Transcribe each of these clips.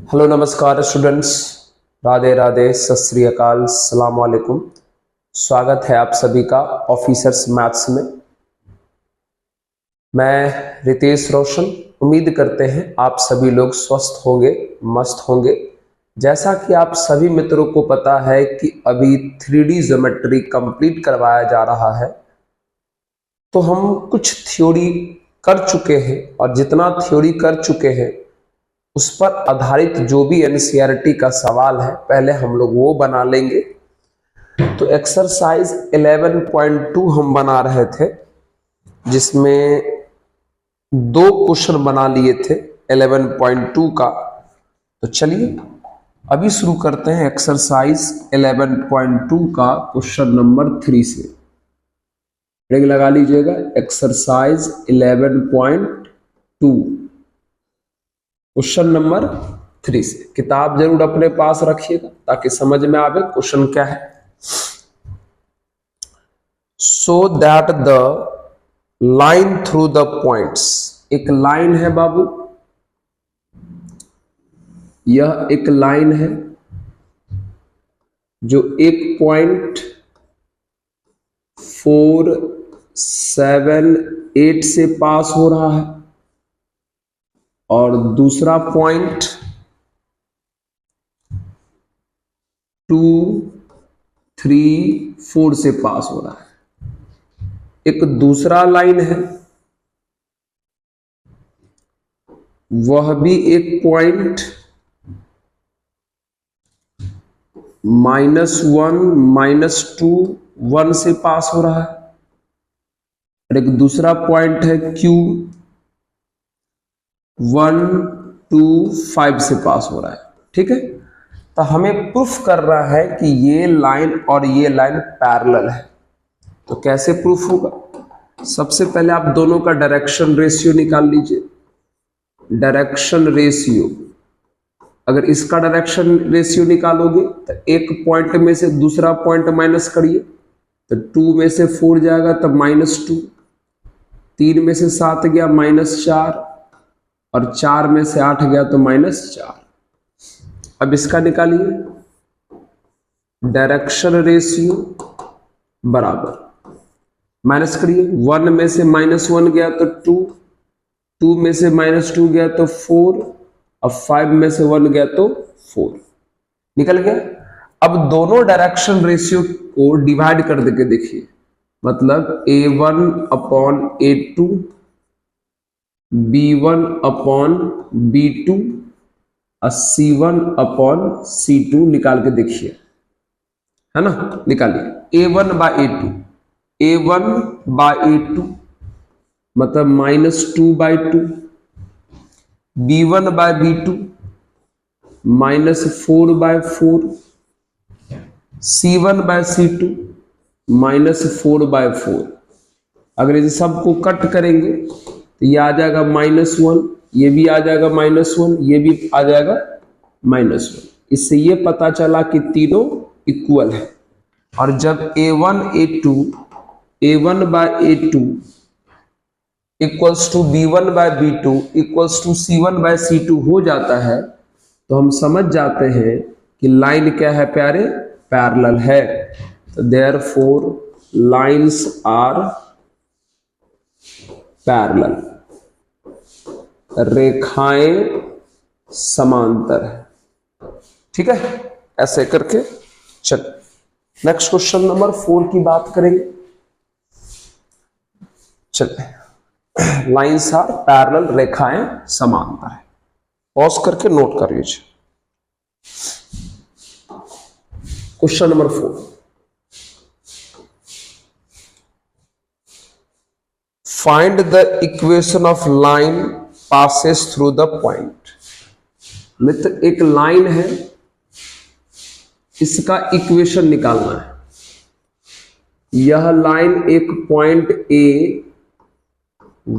Hello नमस्कार students, Radhe Radhe, सत श्री अकाल, सलाम वालेकुम। स्वागत है आप सभी का ऑफिसर्स मैथ्स में। मैं रितेश रोशन। उम्मीद करते हैं आप सभी लोग स्वस्थ होंगे, मस्त होंगे। जैसा कि आप सभी मित्रों को पता है कि अभी 3D ज्योमेट्री कंप्लीट करवाया जा रहा है, तो हम कुछ थ्योरी कर चुके हैं और जितना थ्योरी कर चुके हैं उस पर आधारित जो भी एनसीईआरटी का सवाल है पहले हम लोग वो बना लेंगे। तो एक्सरसाइज 11.2 हम बना रहे थे, जिसमें दो क्वेश्चन बना लिए थे 11.2 का। तो चलिए अभी शुरू करते हैं एक्सरसाइज 11.2 का क्वेश्चन नंबर 3 से। रिंग लगा लीजिएगा। एक्सरसाइज 11.2 क्वेश्चन नंबर 3 से। किताब जरूर अपने पास रखिएगा ताकि समझ में आवे क्वेश्चन क्या है। So that the line through the points, एक लाइन है बाबू, यह एक लाइन है जो एक पॉइंट 4, 7, 8 से पास हो रहा है और दूसरा पॉइंट 2, 3, 4 से पास हो रहा है। एक दूसरा लाइन है, वह भी एक पॉइंट -1, -2, 1 से पास हो रहा है और एक दूसरा पॉइंट है Q 1, 2, 5 से पास हो रहा है। ठीक है, तो हमें प्रूफ कर रहा है कि ये लाइन और ये लाइन पैरेलल है। तो कैसे प्रूफ होगा? सबसे पहले आप दोनों का डायरेक्शन रेशियो निकाल लीजिए। डायरेक्शन रेशियो, अगर इसका डायरेक्शन रेशियो निकालोगे तो एक पॉइंट में से दूसरा पॉइंट माइनस करिए तो 2 में से 4 जाएगा तो -2, 3 में से 7 गया -4 और 4 में से 8 गया तो -4। अब इसका निकालिए। डायरेक्शन रेशियो बराबर माइनस करिए, 1 में से -1 गया तो 2, 2 में से -2 गया तो 4 और 5 में से 1 गया तो 4। निकल गया। अब दोनों डायरेक्शन रेशियो को डिवाइड कर देके देखिए, मतलब A1/A2, B1/B2 और C1/C2 निकाल के देखिए, है ना। निकालिए। A1/A2, A1/A2 मतलब -2/2, B1/B2 -4/4, C1/C2 -4/4। अगर इसे सबको कट करेंगे तो ये आ जाएगा -1, ये भी आ जाएगा -1, ये भी आ जाएगा -1। इससे ये पता चला कि तीनों इक्वल है। और जब A1/A2 equals to B1/B2 equals to C1/C2 हो जाता है तो हम समझ जाते हैं कि लाइन क्या है प्यारे? पैरेलल है। तो देयरफॉर लाइंस आर पैरेलल, रेखाएं समांतर है। ठीक है, ऐसे करके चल नेक्स्ट क्वेश्चन नंबर 4 की बात करेंगे। चलिए, लाइंस आर पैरेलल, रेखाएं समांतर है। पॉज करके नोट कर लीजिए। Question number 4, find the equation of line passes through the point. मित्र, एक लाइन है, इसका इक्वेशन निकालना है। यह लाइन एक पॉइंट A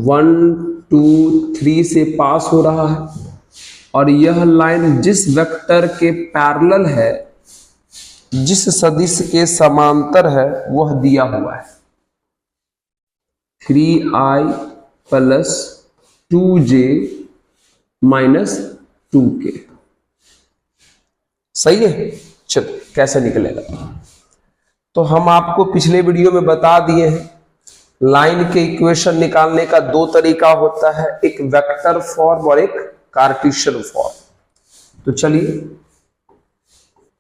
1, 2, 3 से पास हो रहा है और यह लाइन जिस वेक्टर के पैरेलल है, जिस सदिश के समांतर है, वह दिया हुआ है 3i + 2j - 2k। सही है। चलो कैसे निकलेगा, तो हम आपको पिछले वीडियो में बता दिए हैं लाइन के इक्वेशन निकालने का दो तरीका होता है, एक वेक्टर फॉर्म और एक कार्टेशियन फॉर्म। तो चलिए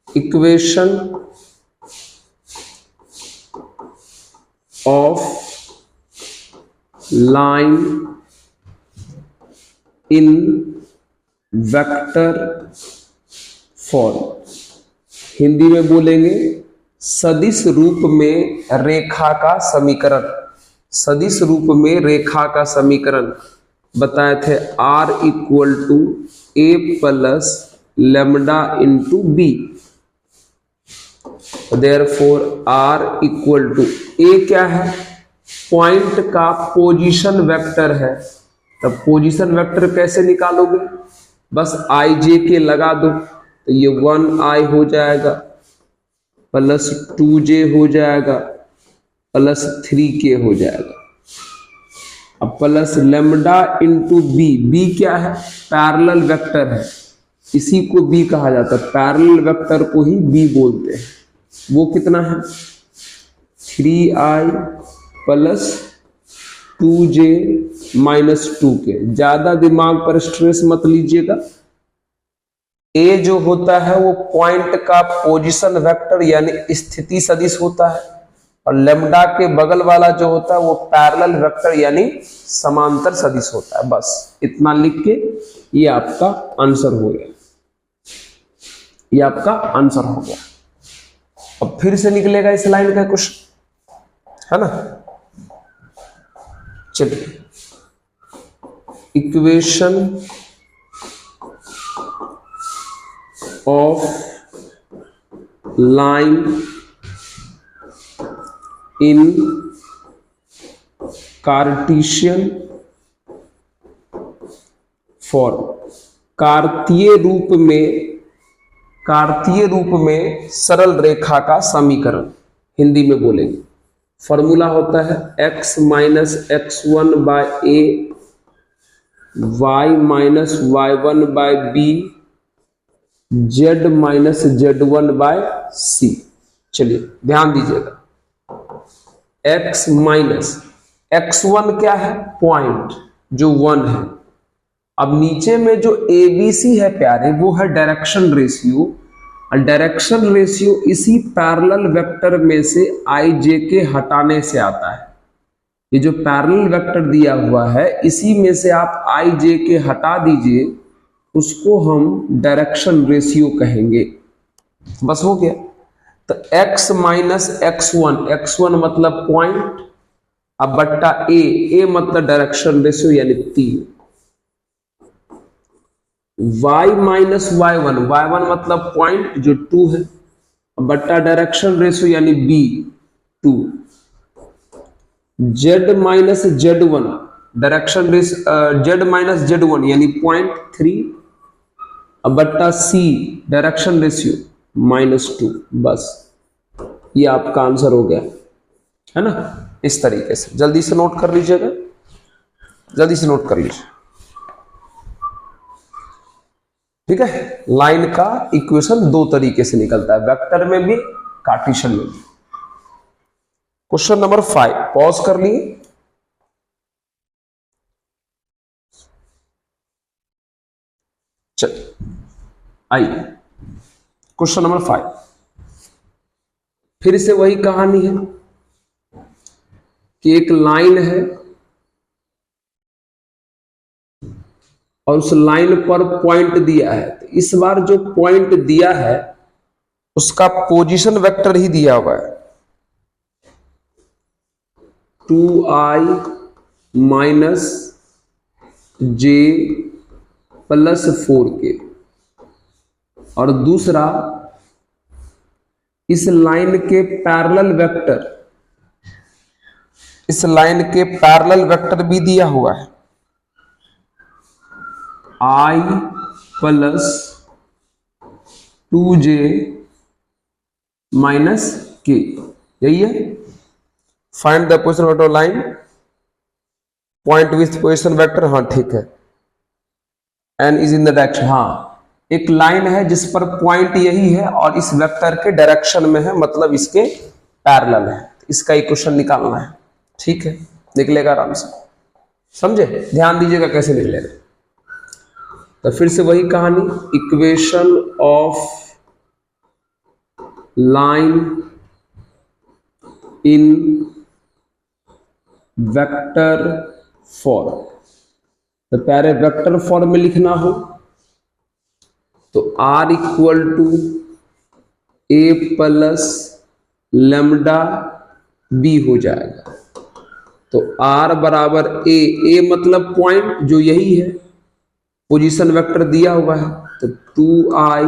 equation of line in vector form, Hindi में बोलेंगे सदिश रूप में रेखा का समीकरण। सदिश रूप में रेखा का समीकरण बताए थे R equal to a plus lambda into b. Therefore R equal to a क्या है, पॉइंट का पोजीशन वेक्टर है। तब पोजीशन वेक्टर कैसे निकालोगे, बस आई जे के लगा दो, तो ये 1i हो जाएगा प्लस 2j हो जाएगा प्लस 3k हो जाएगा। अब plus lambda into B, B क्या है, पैरेलल वेक्टर है, इसी को बी कहा जाता है, पैरेलल वेक्टर को ही बी बोलते हैं। वो कितना है 3i plus 2j minus 2k। ज्यादा दिमाग पर स्ट्रेस मत लीजिएगा। ए जो होता है वो पॉइंट का पोजीशन वेक्टर यानी स्थिति सदिश होता है, और लेमडा के बगल वाला जो होता है वो पैरेलल वेक्टर यानी समांतर सदिश होता है। बस इतना लिख के ये आपका आंसर हो गया, ये आपका आंसर हो गया। अब फिर से निकलेगा इस लाइन का कुछ, है ना। चलिए equation of line in Cartesian form, कार्तीय रूप में सरल रेखा का समीकरण, हिंदी में बोलेंगे। फॉर्मूला होता है x minus x1 by a, y minus y1 by b, z minus z1 by c. चलिए ध्यान दीजिएगा, x माइनस x1 क्या है, पॉइंट जो 1 है। अब नीचे में जो ABC है प्यारे, वो है डायरेक्शन रेशियो, और डायरेक्शन रेशियो इसी पैरेलल वेक्टर में से IJ के हटाने से आता है। ये जो पैरेलल वेक्टर दिया हुआ है इसी में से आप IJ के हटा दीजिए, उसको हम डायरेक्शन रेशियो कहेंगे। बस हो गया। तो x माइनस x1 मतलब पॉइंट, अब बट्टा a मतलब डायरेक्शन रेशियो यानी 3, y माइनस y1 मतलब पॉइंट जो 2 है, बट्टा डायरेक्शन रेशियो यानी b 2, z minus z1 direction ratio z minus z1 यानी पॉइंट 3, अब बट्टा c डायरेक्शन रेशियो -2। बस ये आपका आंसर हो गया, है ना। इस तरीके से जल्दी से नोट कर लीजिएगा, जल्दी से नोट कर लीजिए, ठीक है। लाइन का इक्वेशन दो तरीके से निकलता है, वेक्टर में भी कार्टेशियन में भी। क्वेश्चन नंबर 5 पॉज कर लिए। चलिए आइए क्वेश्चन नंबर 5, फिर से वही कहानी है कि एक लाइन है और उस लाइन पर पॉइंट दिया है। तो इस बार जो पॉइंट दिया है उसका पोजीशन वेक्टर ही दिया हुआ है, 2i minus j plus 4k, और दूसरा इस लाइन के पैरेलल वेक्टर, इस लाइन के पैरेलल वेक्टर भी दिया हुआ है, i plus 2j minus k। यही है। Find the position vector line point with position vector. हाँ ठीक है। N is in the direction, हाँ एक लाइन है जिस पर पॉइंट यही है और इस वेक्टर के डायरेक्शन में है, मतलब इसके पैरेलल है। इसका इक्वेशन निकालना है, ठीक है, निकलेगा आराम से, समझे? ध्यान दीजिएगा कैसे निकलेगा। तो फिर से वही कहानी, equation of line in vector form. तो प्यारे वेक्टर फॉर्म में लिखना हो तो r equal to a plus lambda b हो जाएगा। तो r बराबर a मतलब पॉइंट जो यही है, पोजीशन वेक्टर दिया हुआ है, तो 2i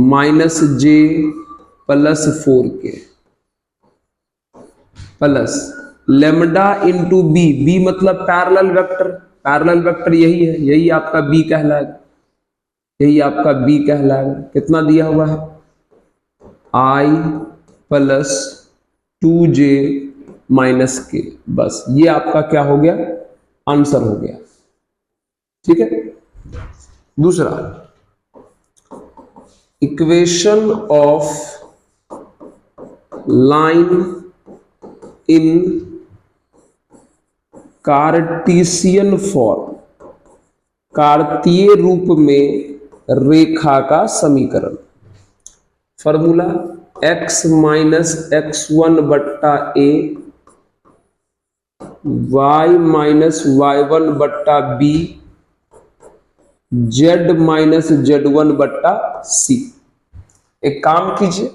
minus j plus 4k plus lambda into b मतलब पैरेलल वेक्टर, पैरेलल वेक्टर यही है, यही आपका b कहलाएगा, यही आपका b कहलाएगा। कितना दिया हुआ है? i plus 2j minus k, बस ये आपका क्या हो गया? आंसर हो गया, ठीक है। दूसरा, equation of line in Cartesian form, कार्तीय रूप में रेखा का समीकरण। फॉर्मूला x माइनस x1 बट्टा a, y माइनस y1 बट्टा b, z माइनस z1 बट्टा c। एक काम कीजिए,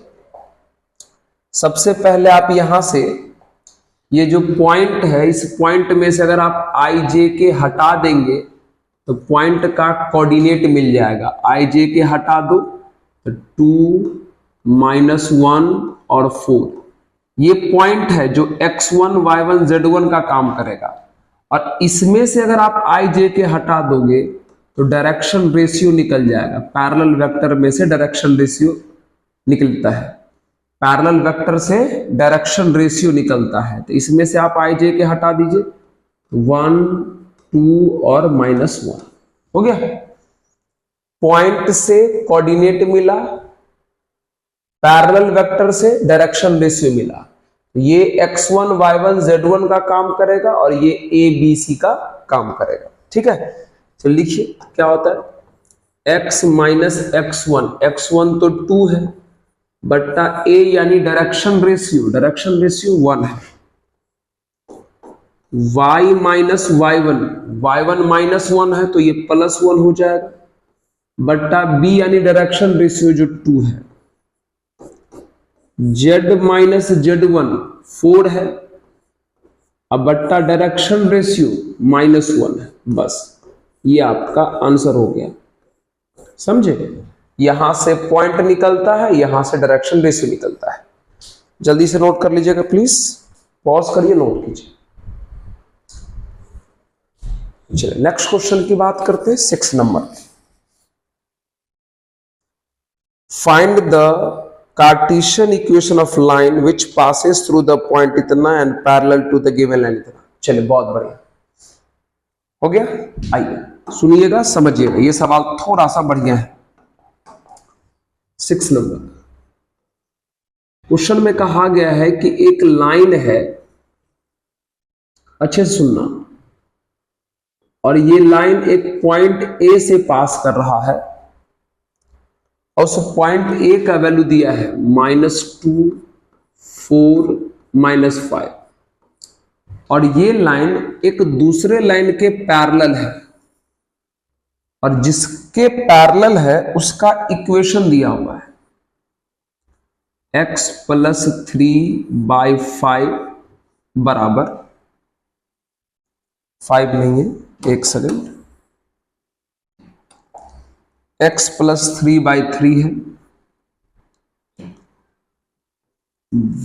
सबसे पहले आप यहां से ये जो पॉइंट है, इस पॉइंट में से अगर आप आई जे के हटा देंगे तो पॉइंट का कोऑर्डिनेट मिल जाएगा। आई जे के हटा दो तो 2 माइनस 1 और 4, ये पॉइंट है जो x1 y1 z1 का काम करेगा। और इसमें से अगर आप आई जे के हटा दोगे तो डायरेक्शन रेशियो निकल जाएगा। पैरेलल वेक्टर में से डायरेक्शन रेशियो निकलता है, पैरेलल वेक्टर से डायरेक्शन रेशियो निकलता है। तो इसमें से आप आई जे के हटा दीजिए, 1 2 और -1 हो गया। पॉइंट से कोऑर्डिनेट मिला, पैरेलल वेक्टर से डायरेक्शन रेशियो मिला, ये x1 y1 z1 का काम करेगा और ये a b c का काम करेगा, ठीक है। तो लिखिए क्या होता है, x माइनस x1 तो 2 है बट्टा a यानी डायरेक्शन रेशियो 1 है, y माइनस y1 माइनस 1 है तो ये प्लस 1 हो जाएगा, बट्टा b यानी डायरेक्शन रेशियो जो 2 है, z माइनस z1 4 है, अब बट्टा डायरेक्शन रेशियो -1 है। बस ये आपका आंसर हो गया, समझे? यहां से पॉइंट निकलता है, यहां से डायरेक्शन रेशियो निकलता है। जल्दी से नोट कर लीजिएगा प्लीज, पॉज करिए, नोट कीजिए। चलिए नेक्स्ट क्वेश्चन की बात करते हैं, 6 number. Find the Cartesian equation of line which passes through the point इतना and parallel to the given line इतना। चलिए बहुत बढ़िया हो गया। आइए सुनिएगा, समझिएगा, ये सवाल थोड़ा सा बढ़िया है। 6 नंबर क्वेश्चन में कहा गया है कि एक लाइन है, अच्छे से सुनना, और ये लाइन एक पॉइंट ए से पास कर रहा है और उस पॉइंट ए का वैल्यू दिया है -2 4 -5, और ये लाइन एक दूसरे लाइन के पैरेलल है और जिसके पैरेलल है उसका इक्वेशन दिया हुआ है x प्लस 3/5 बराबर 5 लेंगे, एक सेकंड, x प्लस 3/3 है,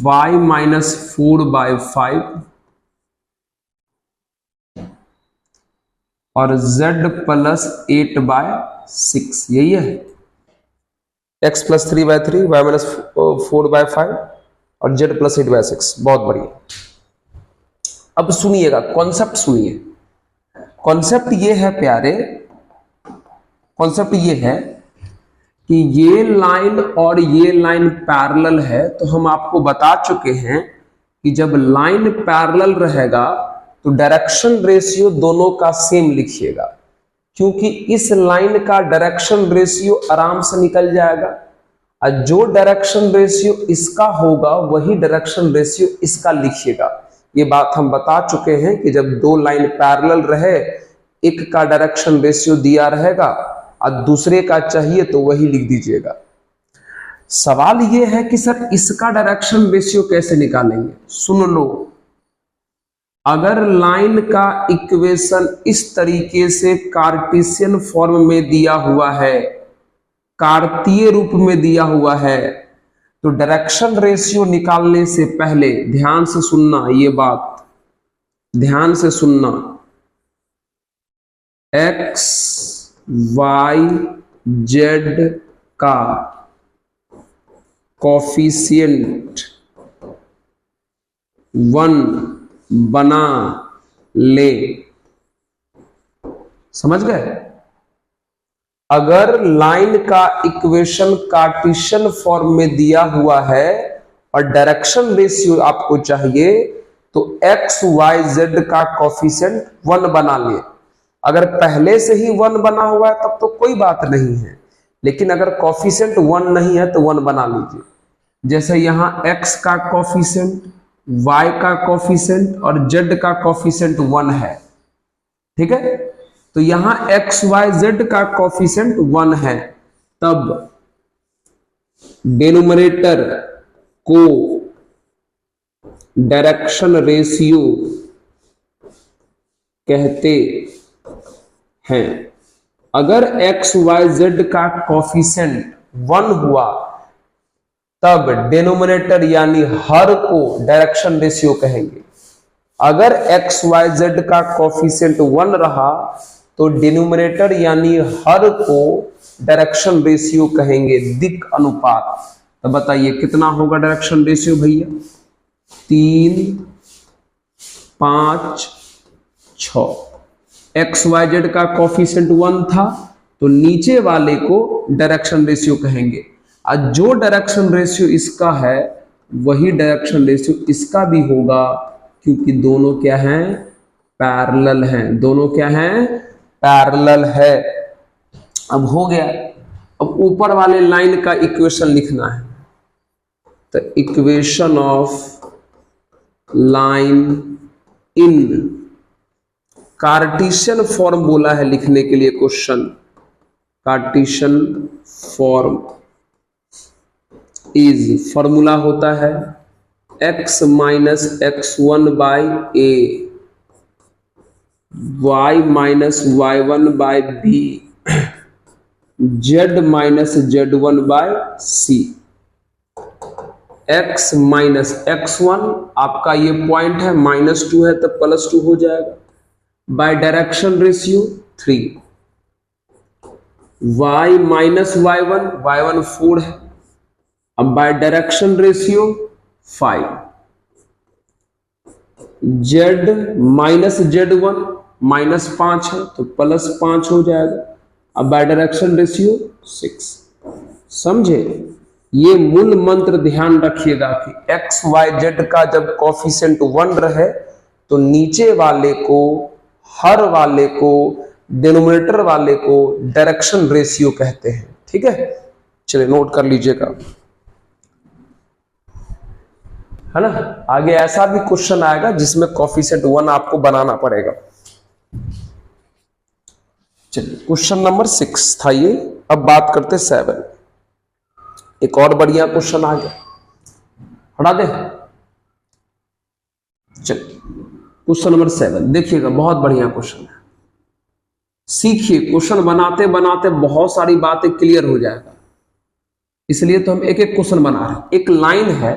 y माइनस 4/5 और z प्लस 8/6, यही है। x प्लस 3/3, y माइनस 4/5 और z प्लस 8/6। बहुत बढ़िया। अब सुनिएगा, कॉन्सेप्ट सुनिए। कॉन्सेप्ट ये है प्यारे, कॉन्सेप्ट ये है कि ये लाइन और ये लाइन पैरेलल है, तो हम आपको बता चुके हैं कि जब लाइन पैरेलल रहेगा तो डायरेक्शन रेशियो दोनों का सेम लिखिएगा, क्योंकि इस लाइन का डायरेक्शन रेशियो आराम से निकल जाएगा और जो डायरेक्शन रेशियो इसका होगा वही डायरेक्शन रेशियो इसका लिखिएगा। ये बात हम बता चुके हैं कि जब दो लाइन पैरेलल रहे, एक का डायरेक्शन रेशियो दिया रहेगा और दूसरे का चाहिए तो वही लिख दीजिएगा। सवाल ये है कि सर इसका डायरेक्शन रेशियो कैसे निकालेंगे? सुन लो, अगर लाइन का इक्वेशन इस तरीके से कार्टेशियन फॉर्म में दिया हुआ है, कार्तीय रूप में दिया हुआ है, तो डायरेक्शन रेशियो निकालने से पहले ध्यान से सुनना, ये बात ध्यान से सुनना, एक्स वाई जेड का कोफिशिएंट 1 बना ले। समझ गए? अगर लाइन का इक्वेशन कार्टेशियन फॉर्म में दिया हुआ है और डायरेक्शन रेशियो आपको चाहिए, तो एक्स वाई जेड का कोफिशिएंट 1 बना ले। अगर पहले से ही 1 बना हुआ है तब तो कोई बात नहीं है, लेकिन अगर कोफिशिएंट 1 नहीं है तो 1 बना लीजिए। जैसे यहां x का कोफिशिएंट, y का कोफिशिएंट और z का कोफिशिएंट 1 है, ठीक है? तो यहां x y z का कोफिशिएंट 1 है, तब डिनोमिनेटर को डायरेक्शन रेशियो कहते हैं। अगर x y z का कोफिशिएंट 1 हुआ तब डिनोमिनेटर यानी हर को डायरेक्शन रेशियो कहेंगे। अगर x y z का कोफिशिएंट 1 रहा तो डिनोमिनेटर यानी हर को डायरेक्शन रेशियो कहेंगे, दिक् अनुपात। तो बताइए कितना होगा डायरेक्शन रेशियो भैया? 3, 5, 6। एक्स वाई जेड का कोफिशिएंट 1 था तो नीचे वाले को डायरेक्शन रेशियो कहेंगे, और जो डायरेक्शन रेशियो इसका है वही डायरेक्शन रेशियो इसका भी होगा, क्योंकि दोनों क्या हैं? पैरेलल हैं। दोनों क्या हैं? पैरेलल है। अब हो गया। अब ऊपर वाले लाइन का इक्वेशन लिखना है, तो equation of line in Cartesian form बोला है लिखने के लिए question. Cartesian form is, formula होता है x minus x1 by A, y minus y1 by B, z minus z1 by C. x minus x1 आपका ये पॉइंट है, -2 है तो +2 हो जाएगा, by direction ratio 3। y minus y1 4 है, अब by direction ratio 5। z minus z1 -5 है तो +5 हो जाएगा, अब बाय डायरेक्शन रेशियो 6। समझे? ये मूल मंत्र ध्यान रखिएगा कि x y z का जब कोफिशिएंट 1 रहे तो नीचे वाले को, हर वाले को, डिनोमिनेटर वाले को डायरेक्शन रेशियो कहते हैं। ठीक है, चलिए नोट कर लीजिएगा, है ना। आगे ऐसा भी क्वेश्चन आएगा जिसमें कोफिशिएंट 1 आपको बनाना पड़ेगा। चलिए क्वेश्चन नंबर 6 था ये। अब बात करते 7। एक और बढ़िया क्वेश्चन आ गया, हटा दे। चलिए क्वेश्चन नंबर 7 देखिएगा, बहुत बढ़िया क्वेश्चन है। सीखिए, क्वेश्चन बनाते बनाते बहुत सारी बातें क्लियर हो जाएगा, इसलिए तो हम एक एक क्वेश्चन बना रहे हैं। एक लाइन है,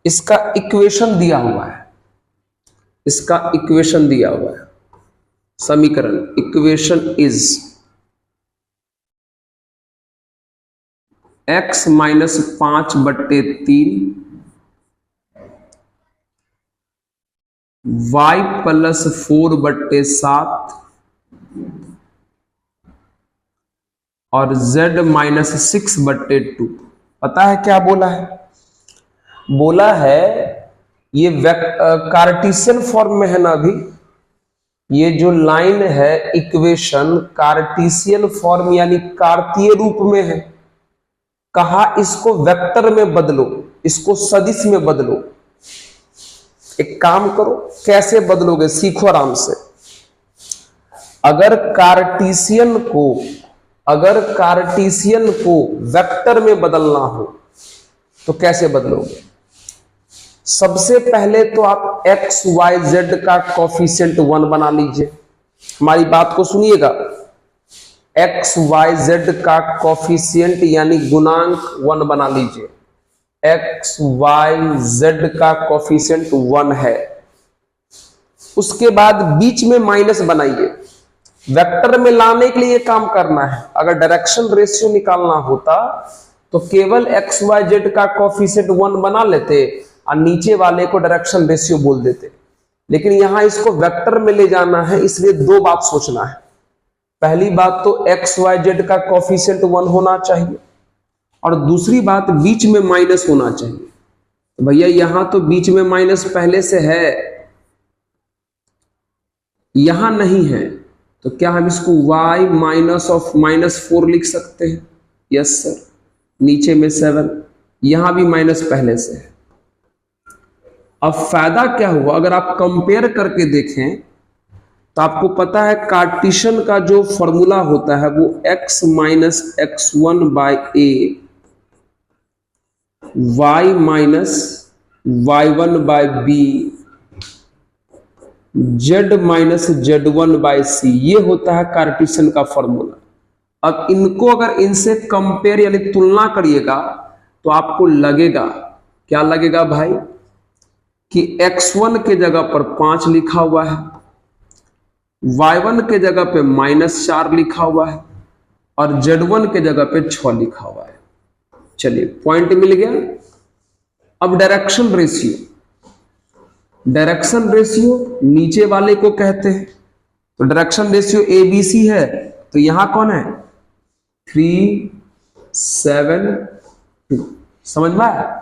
इसका इक्वेशन दिया हुआ है, इसका इक्वेशन दिया हुआ है, समीकरण। Equation is x minus 5/3 y plus 4/7 और z माइनस 6/2। पता है क्या बोला है? बोला है ये कार्टेशियन फॉर्म में है ना अभी, ये जो लाइन है इक्वेशन कार्टेशियन फॉर्म यानी कार्तीय रूप में है। कहा इसको वेक्टर में बदलो, इसको सदिश में बदलो। एक काम करो, कैसे बदलोगे सीखो आराम से। अगर कार्टेशियन को वेक्टर में बदलना हो तो कैसे बदलोगे? सबसे पहले तो आप एक्स वाई जेड का कोफिशिएंट 1 बना लीजिए। हमारी बात को सुनिएगा, एक्स वाई जेड का कोफिशिएंट यानी गुणांक 1 बना लीजिए। एक्स वाई जेड का कोफिशिएंट 1 है। उसके बाद बीच में माइनस बनाइए। वेक्टर में लाने के लिए काम करना है। अगर डायरेक्शन रेशियो निकालना होता तो केवल एक्स वाई जेड का कोफिशिएंट 1 बना लेते और नीचे वाले को डायरेक्शन रेशियो बोल देते। लेकिन यहां इसको वेक्टर में ले जाना है, इसलिए दो बात सोचना है। पहली बात तो एक्स वाई जेड का कोफिशिएंट 1 होना चाहिए और दूसरी बात बीच में माइनस होना चाहिए। तो भैया यहां तो बीच में माइनस पहले से है, यहां नहीं है, तो क्या हम इसको y माइनस ऑफ -4 लिख सकते हैं? Yes sir. नीचे में 7, यहां भी माइनस पहले से है। अब फायदा क्या हुआ, अगर आप कंपेयर करके देखें तो आपको पता है कार्टेशियन का जो फॉर्मूला होता है वो x minus x1/a y minus y1/b z minus z1/c, ये होता है कार्टेशियन का फॉर्मूला। अब इनको अगर इनसे कंपेयर यानी तुलना करिएगा तो आपको लगेगा, क्या लगेगा भाई, कि x1 के जगह पर 5 लिखा हुआ है, y1 के जगह पे -4 लिखा हुआ है और z1 के जगह पे 6 लिखा हुआ है। चलिए पॉइंट मिल गया। अब डायरेक्शन रेशियो नीचे वाले को कहते हैं, तो डायरेक्शन रेशियो ABC है, तो यहां कौन है 3 7 2। समझ में आया?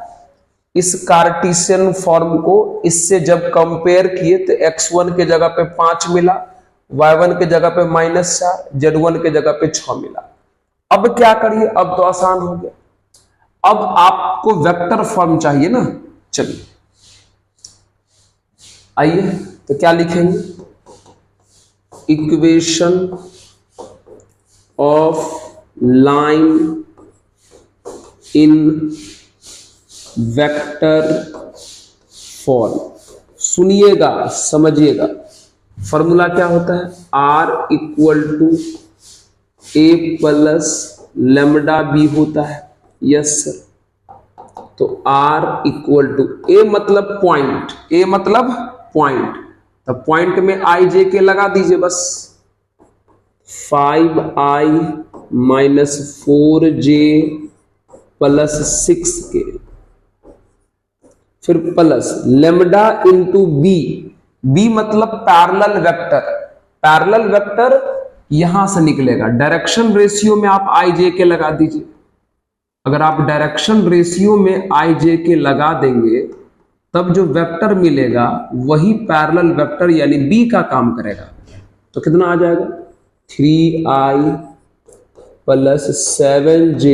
इस कार्टेशियन फॉर्म को इससे जब कंपेयर किए तो x1 के जगह पे 5 मिला, y1 के जगह पे -4, z1 के जगह पे 6 मिला। अब क्या करिए, अब तो आसान हो गया। अब आपको वेक्टर फॉर्म चाहिए ना, चलिए आइए, तो क्या लिखेंगे, equation of line in vector form. सुनिएगा समझिएगा, फॉर्मूला क्या होता है, R equal to A plus lambda B होता है। Yes sir. तो R इक्वल टू A मतलब पॉइंट, A मतलब पॉइंट, तो पॉइंट में I J के लगा दीजिए बस। 5I minus 4J plus 6K, फिर प्लस लेमडा इंटू बी मतलब पैरेलल वेक्टर। पैरेलल वेक्टर यहां से निकलेगा, डायरेक्शन रेशियो में आप आई जे के लगा दीजिए। अगर आप डायरेक्शन रेशियो में आई जे के लगा देंगे तब जो वेक्टर मिलेगा वही पैरेलल वेक्टर यानी बी का काम करेगा। तो कितना आ जाएगा 3I plus 7J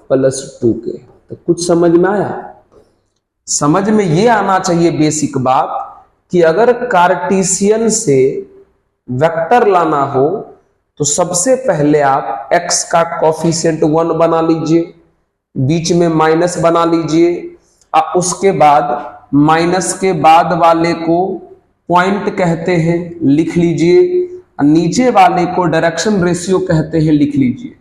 plus 2K। तो कुछ समझ में आया? समझ में ये आना चाहिए बेसिक बात कि अगर कार्टेशियन से वेक्टर लाना हो तो सबसे पहले आप x का कोफिशिएंट 1 बना लीजिए, बीच में माइनस बना लीजिए, और उसके बाद माइनस के बाद वाले को पॉइंट कहते हैं, लिख लीजिए, नीचे वाले को डायरेक्शन रेशियो कहते हैं, लिख लीजिए।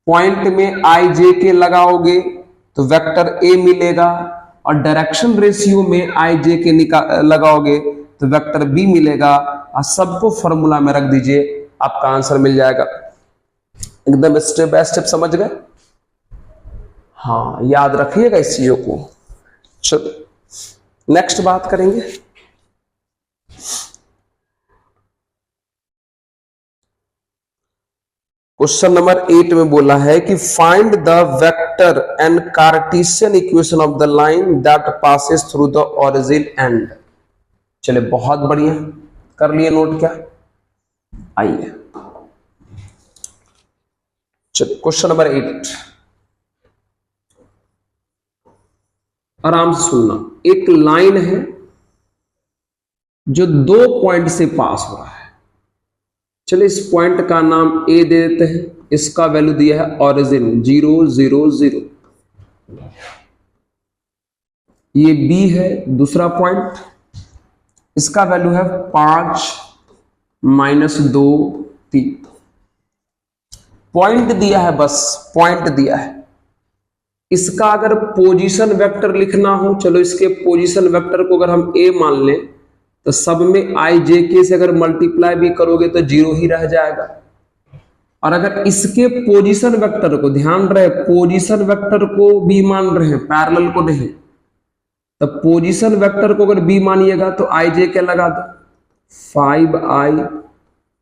पॉइंट में आई जे के लगाओगे तो वेक्टर ए मिलेगा और डायरेक्शन रेशियो में आई जे के लगाओगे तो वेक्टर बी मिलेगा, और सबको फॉर्मूला में रख दीजिए, आपका आंसर मिल जाएगा। एकदम स्टेप बाय स्टेप समझ गए? हाँ, याद रखिएगा इस चीजों को। चलो नेक्स्ट बात करेंगे। क्वेश्चन नंबर 8 में बोला है कि find the vector and Cartesian equation of the line that passes through the origin and. चले बहुत बढ़िया, कर लिए नोट क्या? आइए चलिए क्वेश्चन नंबर 8 आराम से सुनना। एक लाइन है जो 2 पॉइंट से पास हो रहा है। चलिए इस पॉइंट का नाम ए दे देते हैं, इसका वैल्यू दिया है ओरिजिन 0 0 0। ये बी है दूसरा पॉइंट, इसका वैल्यू है 5 -2 3। पॉइंट दिया है, बस पॉइंट दिया है। इसका अगर पोजीशन वेक्टर लिखना हो, चलो इसके पोजीशन वेक्टर को अगर हम ए मान लें तो सब में आई जे के से अगर मल्टीप्लाई भी करोगे तो 0 ही रह जाएगा। और अगर इसके पोजीशन वेक्टर को, ध्यान रहे पोजीशन वेक्टर को बी मान रहे हैं, पैरेलल को नहीं, तो पोजीशन वेक्टर को अगर बी मानिएगा तो आई जे के लगा दो 5i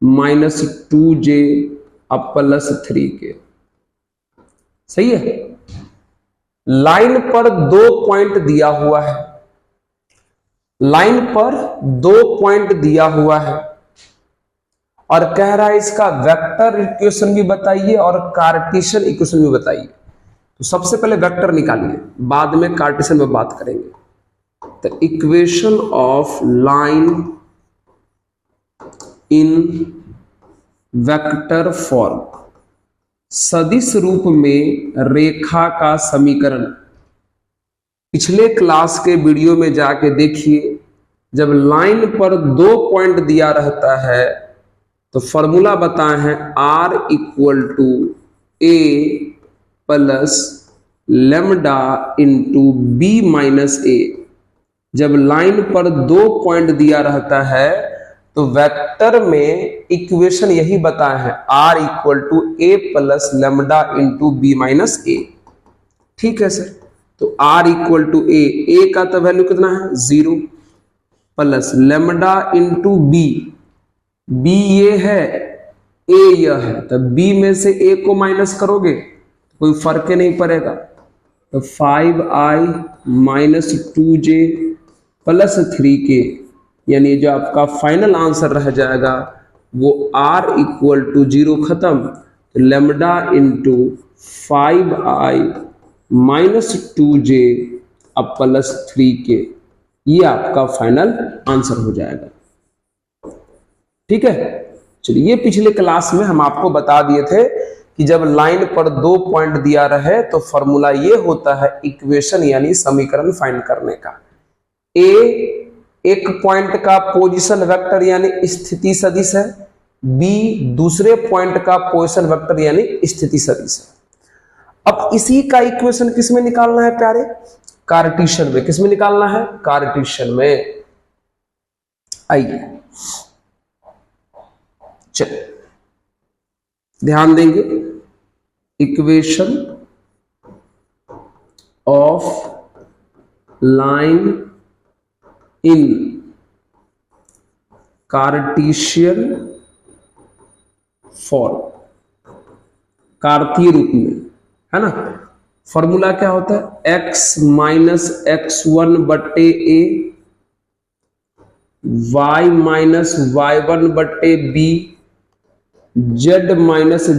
- 2j अब +3k। सही है। लाइन पर 2 पॉइंट दिया हुआ है, लाइन पर 2 पॉइंट दिया हुआ है और कह रहा है इसका वेक्टर इक्वेशन भी बताइए और कार्टेशियन इक्वेशन भी बताइए। तो सबसे पहले वेक्टर निकालिए, बाद में कार्टेशियन में बात करेंगे। तो equation of line in vector form, सदिश रूप में रेखा का समीकरण। पिछले क्लास के वीडियो में जाके देखिए, जब लाइन पर 2 पॉइंट दिया रहता है तो फॉर्मूला बताए हैं R = A + lambda × B - A। जब लाइन पर 2 पॉइंट दिया रहता है तो वेक्टर में इक्वेशन यही बताया है R = A + lambda × B - A। ठीक है सर। तो R = A का तो वैल्यू कितना है 0 प्लस लैम्डा × B ये है, A यह है, तो B में से A को माइनस करोगे तो कोई फर्क ही नहीं पड़ेगा। तो 5i - 2j +3k, यानी जो आपका फाइनल आंसर रह जाएगा वो R = 0 खत्म, तो लैम्डा × 5i - 2j अब +3k, ये आपका फाइनल आंसर हो जाएगा। ठीक है। चलिए, ये पिछले क्लास में हम आपको बता दिए थे कि जब लाइन पर 2 पॉइंट दिया रहे तो फॉर्मूला ये होता है इक्वेशन यानी समीकरण फाइंड करने का। ए एक पॉइंट का पोजीशन वेक्टर यानी स्थिति सदिश है, बी दूसरे पॉइंट का पोजीशन वेक्टर यानी स्थिति सदिश है। अब इसी का इक्वेशन किस में निकालना है प्यारे? कार्टेशियन में। किस में निकालना है? कार्टेशियन में। आइए चलिए ध्यान देंगे। Equation of line in Cartesian form, कार्तीय रूप में, है ना। फॉर्मूला क्या होता है? x - x1 / a, y - y1 / b, z -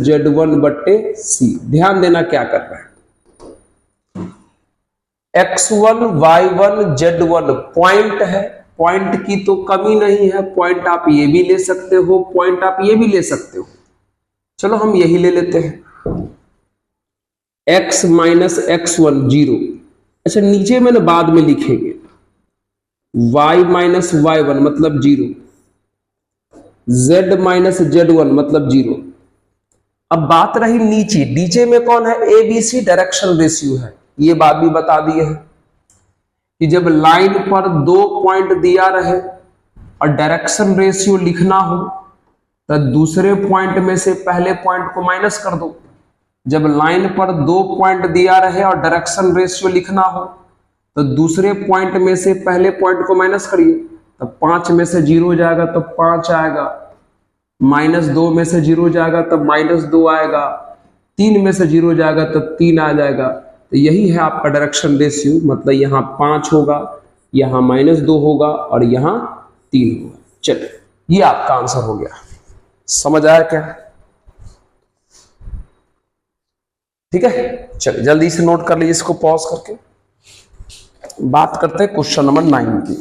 z1 / c। ध्यान देना क्या कर रहे हैं। x1 y1 z1 पॉइंट है, पॉइंट की तो कमी नहीं है, पॉइंट आप ये भी ले सकते हो, पॉइंट आप ये भी ले सकते हो। चलो हम यही ले लेते हैं, x - x1 0। अच्छा, नीचे मैंने बाद में लिखेंगे y - y1 मतलब 0, z - z1 मतलब 0। अब बात रही नीचे, नीचे में कौन है? ABC डायरेक्शन रेशियो है। ये बात भी बता दिए है कि जब लाइन पर 2 पॉइंट दिया रहे और डायरेक्शन रेशियो लिखना हो तो दूसरे पॉइंट में से पहले पॉइंट को माइनस कर दो। जब लाइन पर 2 पॉइंट दिया रहे और डायरेक्शन रेशियो लिखना हो तो दूसरे पॉइंट में से पहले पॉइंट को माइनस करिए, तो 5 में से 0 जाएगा तो 5 आएगा। -2 में से 0 जाएगा तब -2 आएगा, 3 में से 0 जाएगा तब 3 आ जाएगा। तो यही है आपका डायरेक्शन रेशियो, मतलब यहाँ 5 होगा, यहाँ -2 होगा और यहाँ 3 होगा। चलिए ये आपका आंसर हो गया। समझ आया क्या? ठीक है, चलिए जल्दी से नोट कर लीजिए इसको पॉज करके। बात करते हैं क्वेश्चन नंबर 9 की।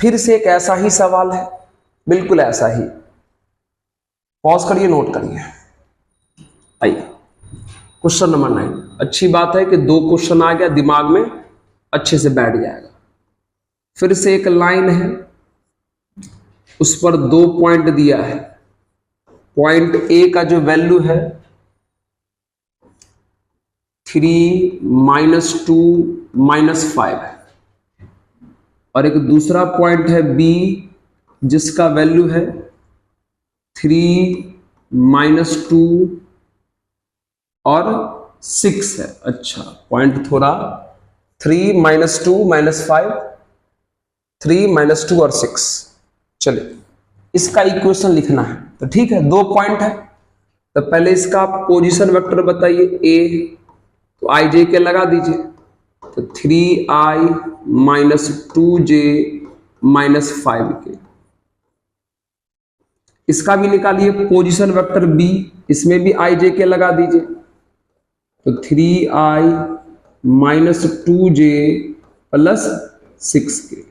फिर से एक ऐसा ही सवाल है, बिल्कुल ऐसा ही। पॉज करिए, नोट करिए। आइए क्वेश्चन नंबर 9। अच्छी बात है कि 2 क्वेश्चन आ गया, दिमाग में अच्छे से बैठ जाएगा। फिर से एक लाइन है, उस पर 2 पॉइंट दिया है। पॉइंट ए का जो वैल्यू है 3, -2, -5 है, और एक दूसरा पॉइंट है बी जिसका वैल्यू है 3, -2 और 6 है। अच्छा, पॉइंट थोड़ा 3, -2, -5, 3, -2 और 6। चलिए इसका इक्वेशन लिखना है, तो ठीक है 2 पॉइंट है, तो पहले इसका आप पोजीशन वेक्टर बताइए। ए तो आई जे के लगा दीजिए, तो 3i - 2j - 5k। इसका भी निकालिए पोजीशन वेक्टर बी, इसमें भी आई जे के लगा दीजिए, तो 3i - 2j + 6k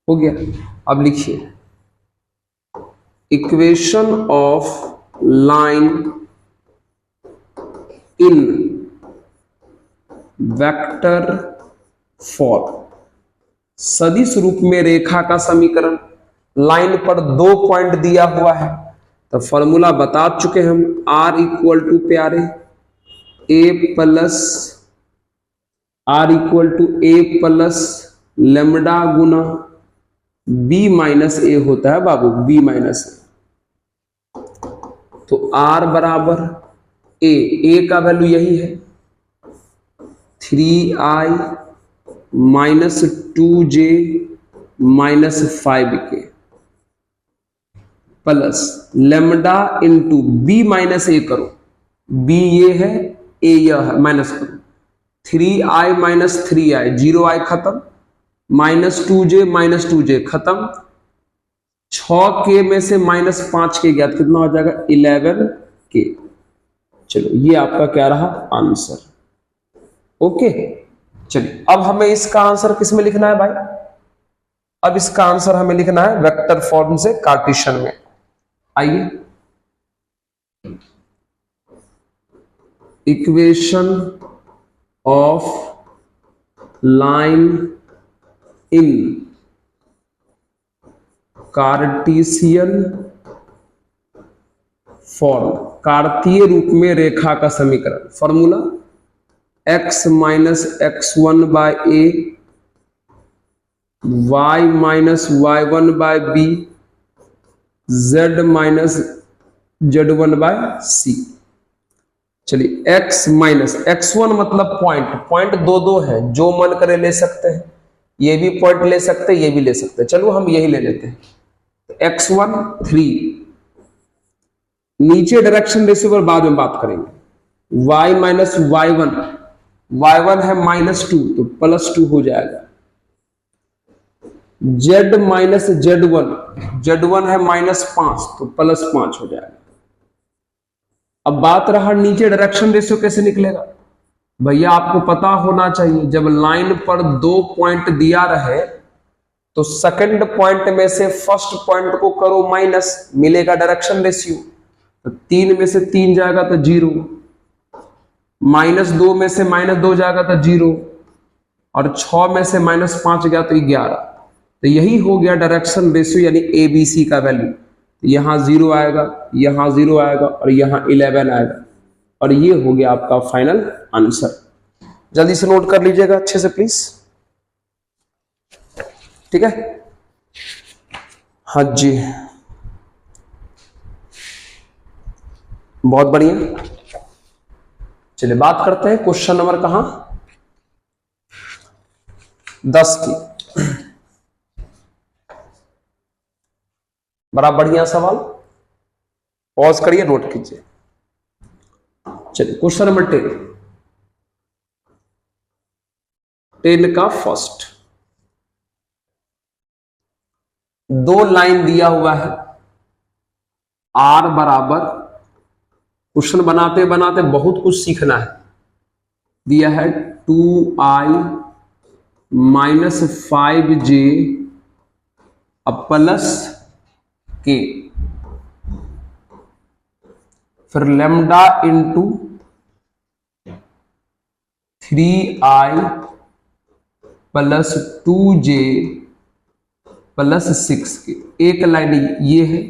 हो गया। अब लिखिए equation of line in vector form, सदिश रूप में रेखा का समीकरण। लाइन पर 2 पॉइंट दिया हुआ है, तो फॉर्मूला बता चुके हम, R = प्यारे A + lambda Guna B - A होता है बाबू, B - A। तो R बराबर A का वैल्यू यही है 3i - 2j - 5k plus lambda into B - A करो, B ये है, A यह है, माइनस करो, 3i - 3i 0i खत्म, -2j - 2j खत्म, 6k में से -5k गया, कितना हो जाएगा 11k। चलो ये आपका क्या रहा आंसर। ओके, चलिए अब हमें इसका आंसर किस में लिखना है भाई? अब इसका आंसर हमें लिखना है वेक्टर फॉर्म से कार्टेशियन में। आइए equation of line in Cartesian form, कार्तीय रूप में रेखा का समीकरण। Formula x - x1/a, y - y1/b, z - z1/c। चलिए x - x1 मतलब पॉइंट 2 है, जो मन करे ले सकते हैं, ये भी पॉइंट ले सकते हैं, ये भी ले सकते हैं। चलो हम यही ले लेते हैं, x1 3। नीचे डायरेक्शन रेशियो पर बाद में बात करेंगे। y - y1 है -2 तो +2 हो जाएगा। z - z1 है -5 तो +5 हो जाएगा। अब बात रहा नीचे डायरेक्शन रेशियो कैसे निकलेगा। भैया आपको पता होना चाहिए, जब लाइन पर 2 पॉइंट दिया रहे तो सेकंड पॉइंट में से फर्स्ट पॉइंट को करो माइनस, मिलेगा डायरेक्शन रेशियो। तो 3 में से 3 जाएगा तो 0, -2 में से -2 जाएगा तो 0, और 6 में से -5 गया तो 11। तो यही हो गया डायरेक्शन रेशियो, यानी ABC का वैल्यू। यहां 0 आएगा, यहां 0 आएगा और यहां 11 आएगा, और ये हो गया आपका फाइनल आंसर। जल्दी से नोट कर लीजिएगा अच्छे से प्लीज, ठीक है। हाँ जी, बहुत बढ़िया। चलिए बात करते हैं क्वेश्चन नंबर कहां 10 की। बड़ा बढ़िया सवाल, पॉज करिए, नोट कीजिए। चलिए क्वेश्चन नंबर 10 का फर्स्ट, दो लाइन दिया हुआ है, आर बराबर, क्वेश्चन बनाते बनाते बहुत कुछ सीखना है। दिया है 2i माइनस 5j प्लस के, फिर lambda into 3i plus 2j plus 6 के। एक लाइन ये है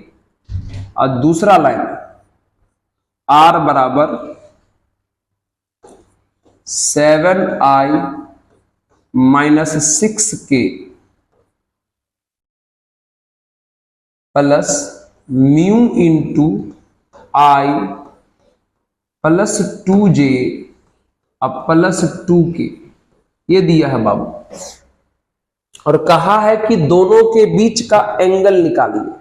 और दूसरा लाइन r बराबर 7i minus 6k plus mu into i plus 2j अब प्लस 2k, ये दिया है बाबू। और कहा है कि दोनों के बीच का एंगल निकालिए,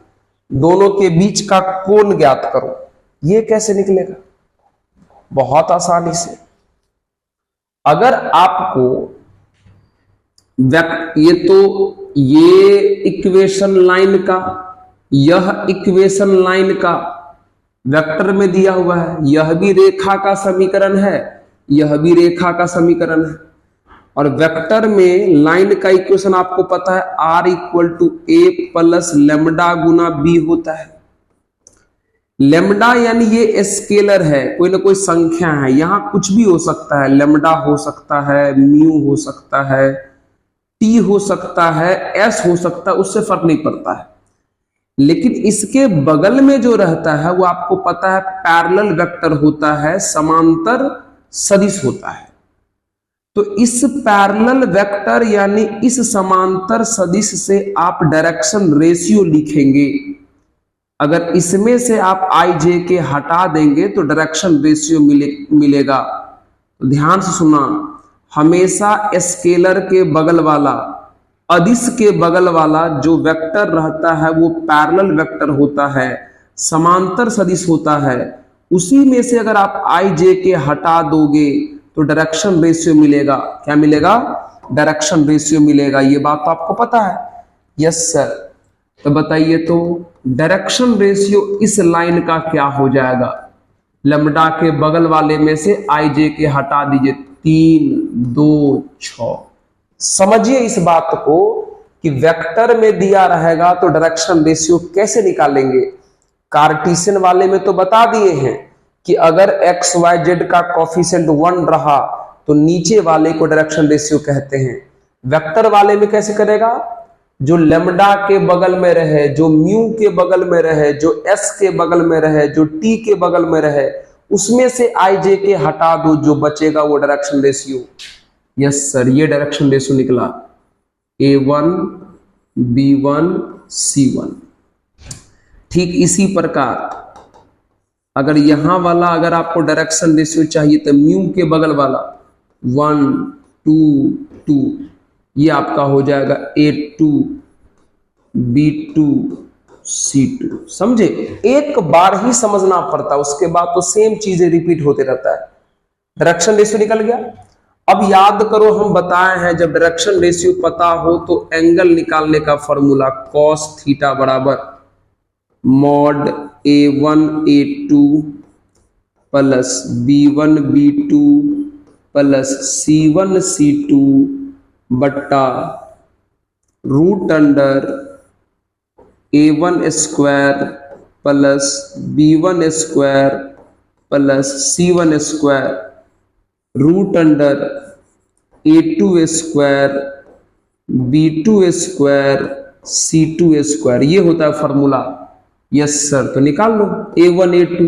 दोनों के बीच का कोण ज्ञात करो। ये कैसे निकलेगा? बहुत आसानी से। अगर आपको ये इक्वेशन लाइन का, यह इक्वेशन लाइन का वेक्टर में दिया हुआ है, यह भी रेखा का समीकरण है, यह भी रेखा का समीकरण है। और वेक्टर में लाइन का इक्वेशन आपको पता है, r equal to a plus lambda गुना b होता है। लेमडा यानी ये स्केलर है, कोई ना कोई संख्या है, यहां कुछ भी हो सकता है, लेमडा हो सकता है, म्यू हो सकता है, t हो सकता है, s हो सकता है, उससे फर्क नहीं पड़ता है। लेकिन इसके बगल में जो रहता है वो आपको पता है पैरेलल वेक्टर होता है, समांतर सदिश होता है। तो इस पैरेलल वेक्टर यानी इस समांतर सदिश से आप डायरेक्शन रेशियो लिखेंगे। अगर इसमें से आप आई जे के हटा देंगे तो डायरेक्शन रेशियो मिलेगा। तो ध्यान से सुना, हमेशा स्केलर के बगल वाला, अदिश के बगल वाला जो वेक्टर रहता है वो पैरेलल वेक्टर होता है, समांतर सदिश होता है। उसी में से अगर आप आई जे के हटा दोगे तो डायरेक्शन रेशियो मिलेगा। क्या मिलेगा? डायरेक्शन रेशियो मिलेगा। ये बात तो आपको पता है। Yes sir. तो बताइए तो डायरेक्शन रेशियो इस लाइन का क्या हो जाएगा? लैम्डा के बगल वाले में से आई जे के हटा दीजिए, 3 2 6। समझिए इस बात को कि वेक्टर में दिया रहेगा तो डायरेक्शन रेशियो कैसे निकालेंगे। कार्टेशियन वाले में तो बता दिए हैं कि अगर एक्स वाई जेड का कोफिशिएंट 1 रहा तो नीचे वाले को डायरेक्शन रेशियो कहते हैं। वेक्टर वाले में कैसे करेगा? जो लेमडा के बगल में रहे, जो म्यू के बगल में रहे, जो एस के बगल में रहे, जो टी के बगल में रहे, उसमें से आई जे के हटा दो, जो बचेगा वो डायरेक्शन रेशियो। यस सर, ये डायरेक्शन रेशियो निकला, A1 B1 C1। ठीक इसी प्रकार अगर यहां वाला अगर आपको डायरेक्शन रेशियो चाहिए तो म्यू के बगल वाला 1 2 2, ये आपका हो जाएगा A2 B2 C2। समझे? एक बार ही समझना पड़ता है, उसके बाद तो सेम चीजें रिपीट होते रहता है। डायरेक्शन रेशियो निकल गया। अब याद करो, हम बताए हैं जब डायरेक्शन रेशियो पता हो तो एंगल निकालने का फॉर्मूला cos थीटा बराबर mod A1 A2 plus B1 B2 plus C1 C2 बट्टा root under A1 square plus B1 square plus C1 square root under A2 square B2 square C2 square. ये होता है formula. Yes sir. तो निकाल लो A1 A2,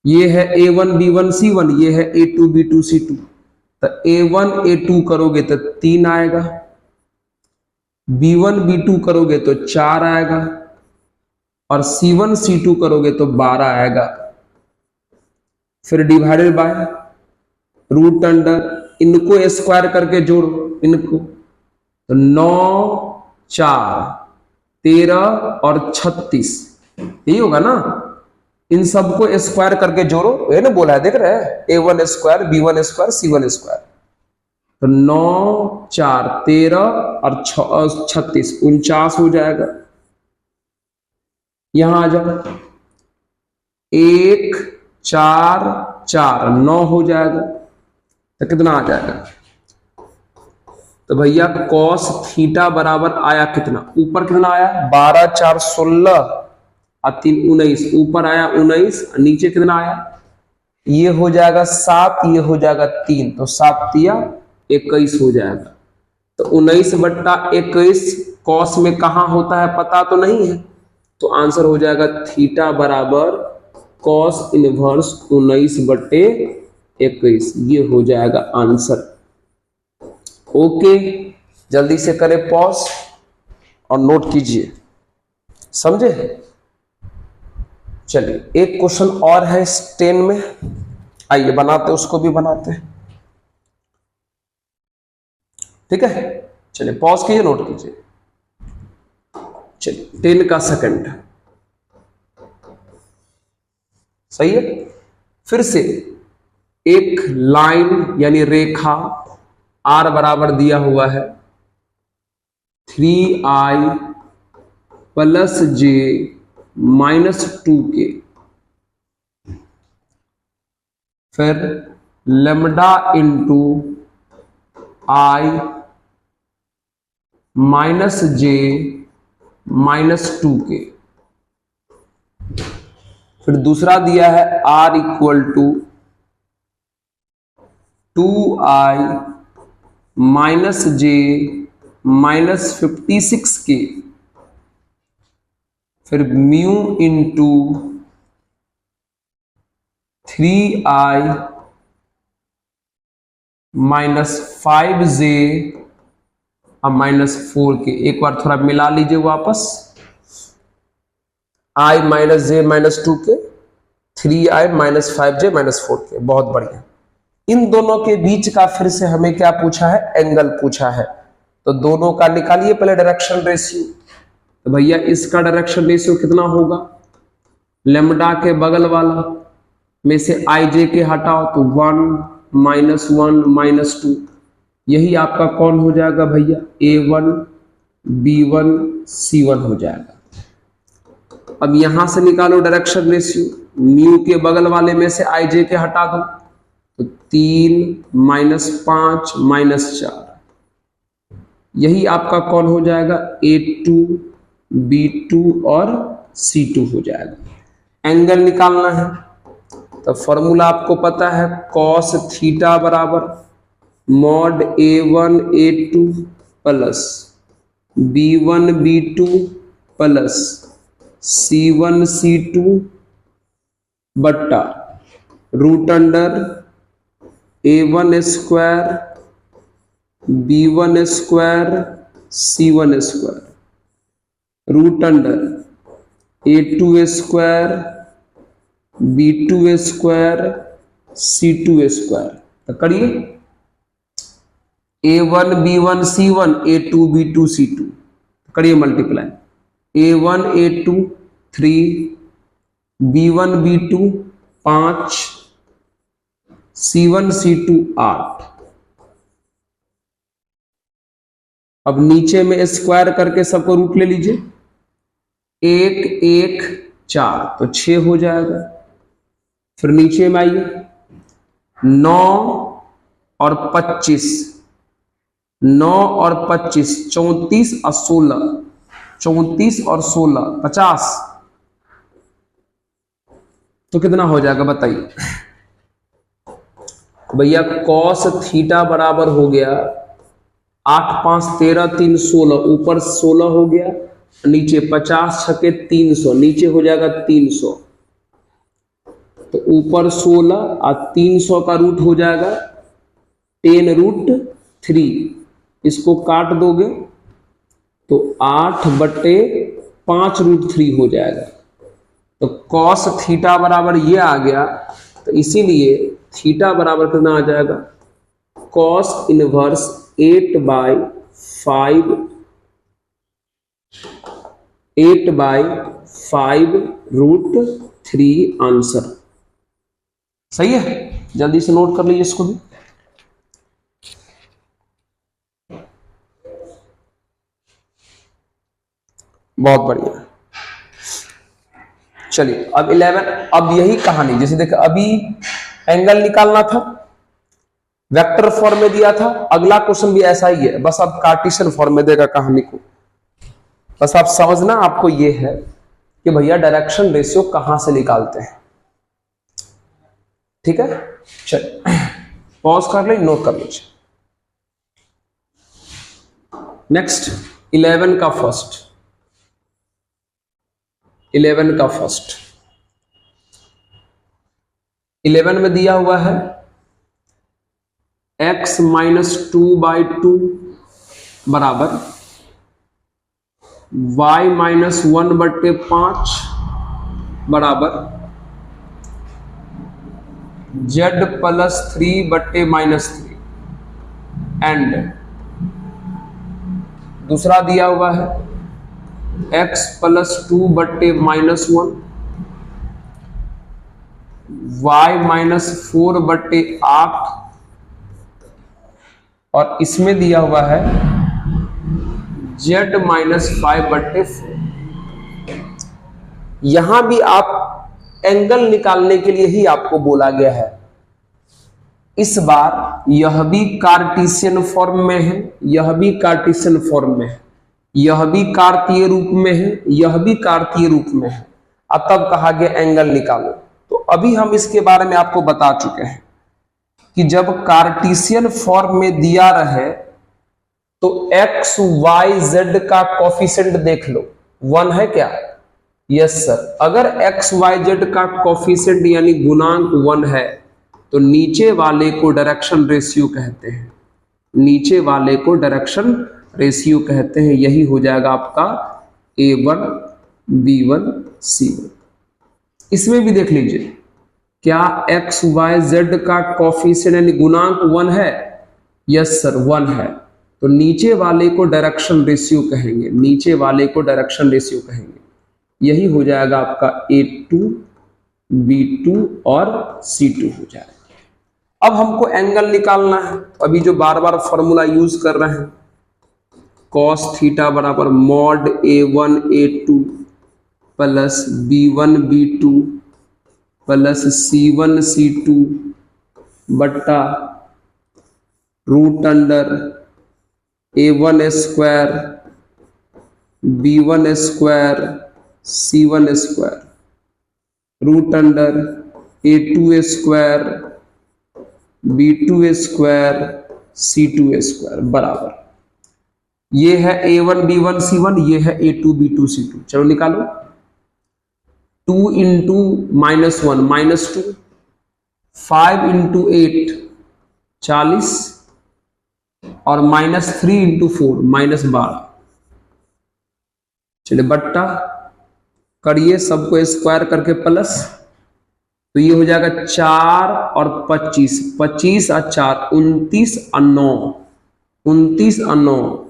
ये है A1 B1 C1, ये है A2 B2 C2। तो A1 A2 करोगे तो 3 आएगा, B1 B2 करोगे तो 4 आएगा, और C1 C2 करोगे तो 12 आएगा। फिर डिवाइडेड बाय रूट अंडर, इनको स्क्वायर करके जोड़ो इनको, तो 9 4 13 और 36, यही होगा ना। इन सबको स्क्वायर करके जोड़ो, ये ना बोला है, देख रहे हैं, a1 square, b1 square, c1 square. तो 9 4 13 और 36 49 हो जाएगा। यहां आ जाओ, 1 4 4 9 हो जाएगा। तो कितना आ जाएगा? तो भैया कॉस थीटा बराबर आया कितना? ऊपर कितना आया? 12 4 16 और 3 19, ऊपर आया 19, नीचे कितना आया? ये हो जाएगा 7, ये हो जाएगा 3, तो 7 तिया 21 हो जाएगा। तो 19/21 कॉस में कहां होता है पता तो नहीं है, तो आंसर हो जाएगा थीटा बराबर कॉस इनवर्स 19/21, ये हो जाएगा आंसर। ओके, जल्दी से करें पॉज और नोट कीजिए, समझे? चलिए एक क्वेश्चन और है इस 10 में, आइए बनाते, उसको भी बनाते हैं, ठीक है? चलिए पॉज कीजिए, नोट कीजिए। चलिए 10 का सेकंड, सही है। फिर से एक लाइन यानी रेखा R बराबर दिया हुआ है 3i plus j minus 2k, फिर lambda into i minus j minus 2k, फिर दूसरा दिया है r equal to 2i minus j minus 56k, फिर mu into 3i minus 5j और माइनस 4k। एक बार थोड़ा मिला लीजिए वापस, i minus j minus 2k, 3i minus 5j minus 4k। बहुत बढ़िया। इन दोनों के बीच का फिर से हमें क्या पूछा है? एंगल पूछा है। तो दोनों का निकालिए पहले डायरेक्शन रेशियो। तो भैया इसका डायरेक्शन रेशियो कितना होगा? लेमडा के बगल वाला में से आई जे के हटाओ तो 1 माइनस 1 माइनस 2, यही आपका कौन हो जाएगा भैया? a1 b1 c1 हो जाएगा। अब यहां से निकालो डायरेक्शन रेशियो, म्यू के बगल वाले में से आई जे के हटा दो तो 3 माइनस 5 माइनस 4, यही आपका कौन हो जाएगा? a2 b2 और c2 हो जाएगा। एंगल निकालना है तो फॉर्मूला आपको पता है, कॉस थीटा बराबर mod a1 a2 plus b1 b2 plus c1 c2 बट्टा root under a1 square b1 square c1 square root under a2 square b2 square c2 square. तो करिए a1 b1 c1 a2 b2 c2, करिए multiply. a1 a2 3, b1 b2 5, c1 c2 8। अब नीचे में square करके सबको root ले लीजिए, 1 1 4 तो 6 हो जाएगा। फिर नीचे में आइए 9 और 25, 9 और 25 34 और 16, 34 और 16 50, तो कितना हो जाएगा बताइए भैया? कॉस थीटा बराबर हो गया 8 5 13 3 16, ऊपर 16 हो गया, नीचे 50 छके 300, नीचे हो जाएगा 300। तो ऊपर 16 और 300 का रूट हो जाएगा 10√3, इसको काट दोगे तो 8/5√3 हो जाएगा। तो कॉस थीटा बराबर ये आ गया, तो इसीलिए थीटा बराबर कितना आ जाएगा? Cos inverse 8/5 8/5√3 answer. सही है, जल्दी से नोट कर लीजिए इसको भी। बहुत बढ़िया। चलिए अब 11, अब यही कहानी, जैसे देखो अभी एंगल निकालना था, वेक्टर फॉर्म में दिया था, अगला क्वेश्चन भी ऐसा ही है, बस अब कार्टेशियन फॉर्म में देगा कहानी को। बस आप समझना आपको ये है कि भैया डायरेक्शन रेशियो कहां से निकालते हैं। ठीक है, चलिए पॉज कर ले, नोट कर लीजिए। नेक्स्ट 11 का फर्स्ट, 11 का फर्स्ट, 11 में दिया हुआ है x - 2/2 बराबर y - 1/5 बराबर z + 3/-3 एंड दूसरा दिया हुआ है x + 2/-1 y - 4/8 और इसमें दिया हुआ है z - 5/4। यहां भी आप एंगल निकालने के लिए ही आपको बोला गया है। इस बार यह भी कार्टेशियन फॉर्म में है, यह भी कार्टेशियन फॉर्म में है, यह भी कार्तीय रूप में है, यह भी कार्तीय रूप में है। अब तब कहा गया एंगल निकालो, तो अभी हम इसके बारे में आपको बता चुके हैं कि जब कार्टेशियन फॉर्म में दिया रहे तो x y z का कोफिशिएंट देख लो, 1 है क्या? Yes sir. अगर x y z का कोफिशिएंट यानी गुणांक 1 है तो नीचे वाले को डायरेक्शन रेशियो कहते हैं, नीचे वाले को डायरेक्शन रेशियो कहते हैं। यही हो जाएगा आपका a1 b1 c1। इसमें भी देख लीजिए, क्या x y z का कोफिशिएंट यानी गुणांक 1 है? यस सर 1 है, तो नीचे वाले को डायरेक्शन रेशियो कहेंगे, नीचे वाले को डायरेक्शन रेशियो कहेंगे। यही हो जाएगा आपका a2 b2 और c2 हो जाएगा। अब हमको एंगल निकालना है, अभी जो बार बार फॉर्मूला यूज कर रहे हैं, cos थीटा बराबर mod a1 a2 plus b1 b2 plus c1 c2 बट्टा root under a1 square b1 square c1 square root under a2 square b2 square c2 square बराबर, ये है a1 b1 c1, ये है a2 b2 c2। चलो निकालो, 2 × -1 -2, 5 × 8 40 और -3 × 4 -12। चलिए बट्टा करिए, सबको स्क्वायर करके प्लस, तो ये हो जाएगा 4 और 25, 25 और 4 29 और 9, 29 और 9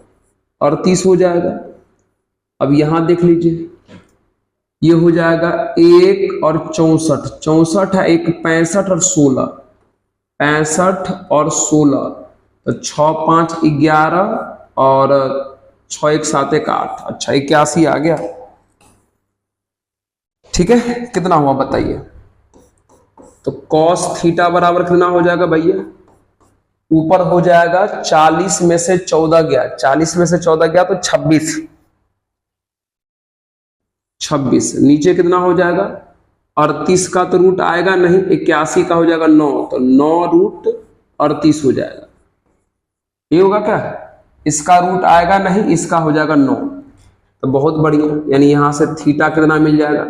और 30 हो जाएगा। अब यहां देख लीजिए, ये हो जाएगा 1 और 64, 64 है 1 65 और 16, 65 और 16, तो 6 5 11 और 6 1 7 1 8, अच्छा 81 आ गया। ठीक है, कितना हुआ बताइए? तो cos थीटा बराबर कितना हो जाएगा भैया? ऊपर हो जाएगा 40 में से 14 गया, 40 में से 14 गया तो 26, 26। नीचे कितना हो जाएगा? 38 का तो रूट आएगा नहीं, 81 का हो जाएगा 9, तो 9√38 हो जाएगा। ये होगा क्या? इसका रूट आएगा नहीं, इसका हो जाएगा 9, तो बहुत बढ़िया। यानी यहां से थीटा कितना मिल जाएगा?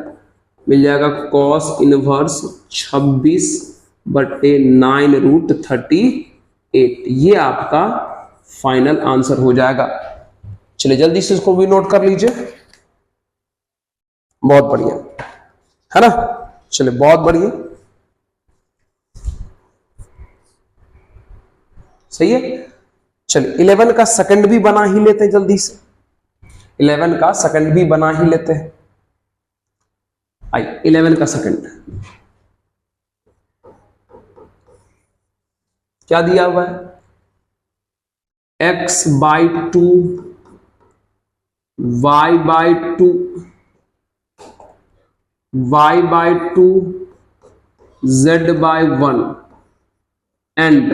मिल जाएगा cos इनवर्स 26/9√38। ये आपका फाइनल आंसर हो जाएगा। चलिए जल्दी से इसको भी नोट कर लीजिए। बहुत बढ़िया है ना, चलिए बहुत बढ़िया, सही है। चलिए 11 का सेकंड भी बना ही लेते हैं जल्दी से। 11 का सेकंड भी बना ही लेते हैं। आइए 11 का सेकंड क्या दिया हुआ है, x/2 y/2 y/2 z/1 and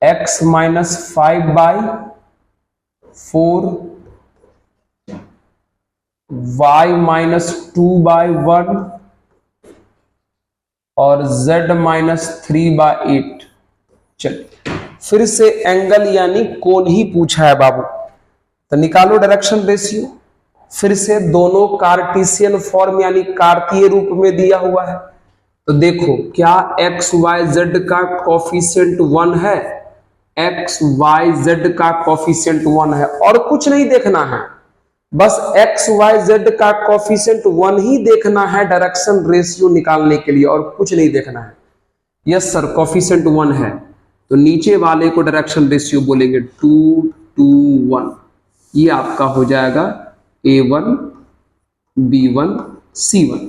x minus 5/4 y minus 2/1 और z minus 3/8। चलिए फिर से एंगल यानी कोण ही पूछा है बाबू, तो निकालो डायरेक्शन रेशियो। फिर से दोनों कार्टेशियन फॉर्म यानी कार्तीय रूप में दिया हुआ है। तो देखो क्या एक्स वाई जेड का कोफिशिएंट 1 है, एक्स वाई जेड का कोफिशिएंट 1 है और कुछ नहीं देखना है, बस एक्स वाई जेड का कोफिशिएंट 1 ही देखना है डायरेक्शन रेशियो निकालने के लिए और कुछ नहीं देखना है। यस सर कोफिशिएंट 1 है, तो नीचे वाले को डायरेक्शन रेशियो बोलेंगे 2 2 1। ये आपका हो जाएगा A1 B1 C1।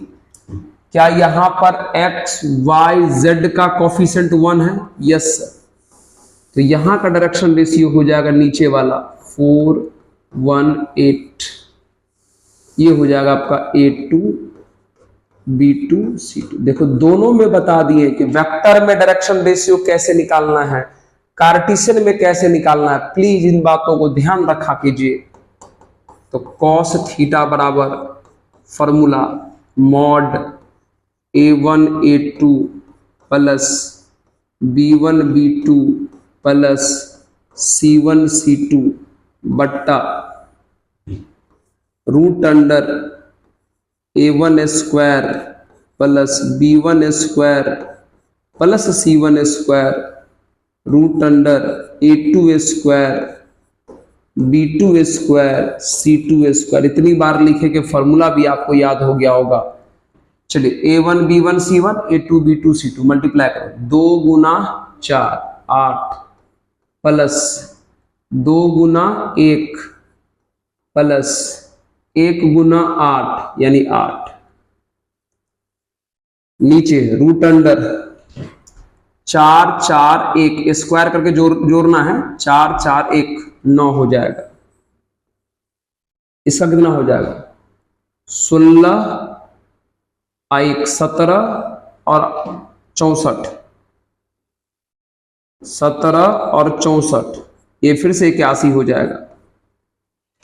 क्या यहां पर एक्स वाई जेड का कोफिशिएंट 1 है? यस सर, तो यहां का डायरेक्शन रेशियो हो जाएगा नीचे वाला 4 1 8। ये हो जाएगा आपका A2 B2 C2। देखो दोनों में बता दिए कि वेक्टर में डायरेक्शन रेशियो कैसे निकालना है, कार्टेशियन में कैसे निकालना है। प्लीज इन बातों को ध्यान रखा कीजिए। तो cos थीटा बराबर formula mod A1 A2 plus B1 B2 plus C1 C2 बट्टा root under A1 square plus B1 square plus C1 square root under A2 square B2 square C2 square. इतनी बार लिखे कि फॉर्मूला भी आपको याद हो गया होगा। चलिए A1 B1 C1 A2 B2 C2 multiply करो, 2 गुना 4 8 प्लस 2 गुना 1 प्लस 1 गुना 8 यानी 8, नीचे रूट अंडर 4 4 1 स्क्वायर करके जोड़ना है, 4 4 1 9 हो जाएगा। इसका कितना हो जाएगा 16 1 17 और 64, 17 और 64, ये फिर से 81 हो जाएगा।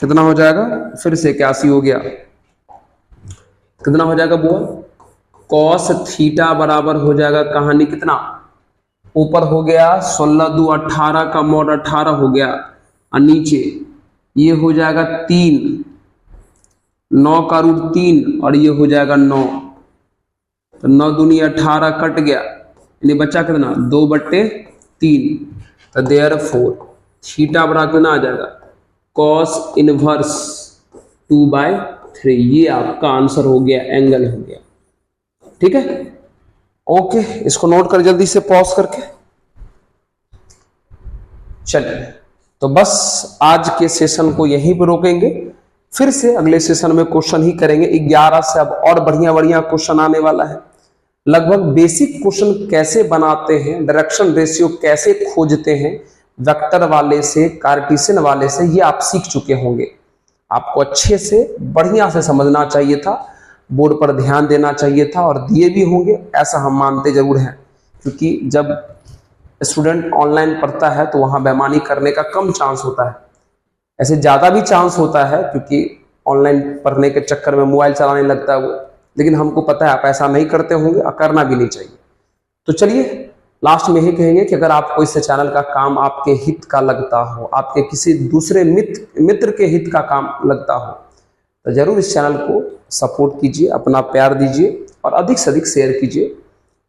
कितना हो जाएगा, फिर से 81 हो गया। कितना हो जाएगा बुआ, कॉस थीटा बराबर हो जाएगा कहानी कितना, ऊपर हो गया 16 2 18 का मॉड 18 हो गया और नीचे ये हो जाएगा 3 9 का रूट 3 और ये हो जाएगा 9, तो 9 दूनी 18 कट गया यानी बच्चा कितना 2/3। तो देयरफॉर थीटा बराबर कितना आ जाएगा कॉस इनवर्स 2/3। ये आपका आंसर हो गया, एंगल हो गया। ठीक है ओके, इसको नोट कर जल्दी से पॉज करके। चलिए तो बस आज के सेशन को यहीं पर रोकेंगे, फिर से अगले सेशन में क्वेश्चन ही करेंगे। 11 से अब और बढ़िया बढ़िया क्वेश्चन आने वाला है। लगभग बेसिक क्वेश्चन कैसे बनाते हैं, डायरेक्शन रेशियो कैसे खोजते हैं वेक्टर वाले से कार्टेशियन वाले से, ये आप सीख चुके होंगे। आपको अच्छे से बढ़िया से समझना चाहिए था, बोर्ड पर ध्यान देना चाहिए था और दिए भी होंगे, ऐसा हम मानते जरूर हैं। क्योंकि जब स्टूडेंट ऑनलाइन पढ़ता है तो वहां बेईमानी करने का कम चांस होता है, ऐसे ज्यादा भी चांस होता है क्योंकि ऑनलाइन पढ़ने के चक्कर में मोबाइल चलाने लगता है वो। लेकिन हमको पता है आप ऐसा नहीं करते होंगे और करना भी नहीं चाहिए। तो चलिए लास्ट में यही कहेंगे कि अगर आपको इस चैनल का काम आपके हित का लगता हो, आपके किसी दूसरे मित्र के हित का काम लगता हो, तो जरूर इस चैनल को सपोर्ट कीजिए, अपना प्यार दीजिए और अधिक से अधिक शेयर कीजिए।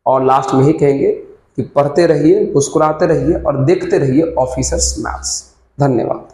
और लास्ट में ही कहेंगे कि पढ़ते रहिए, मुस्कुराते रहिए और देखते रहिए ऑफिसर्स मैथ्स। धन्यवाद।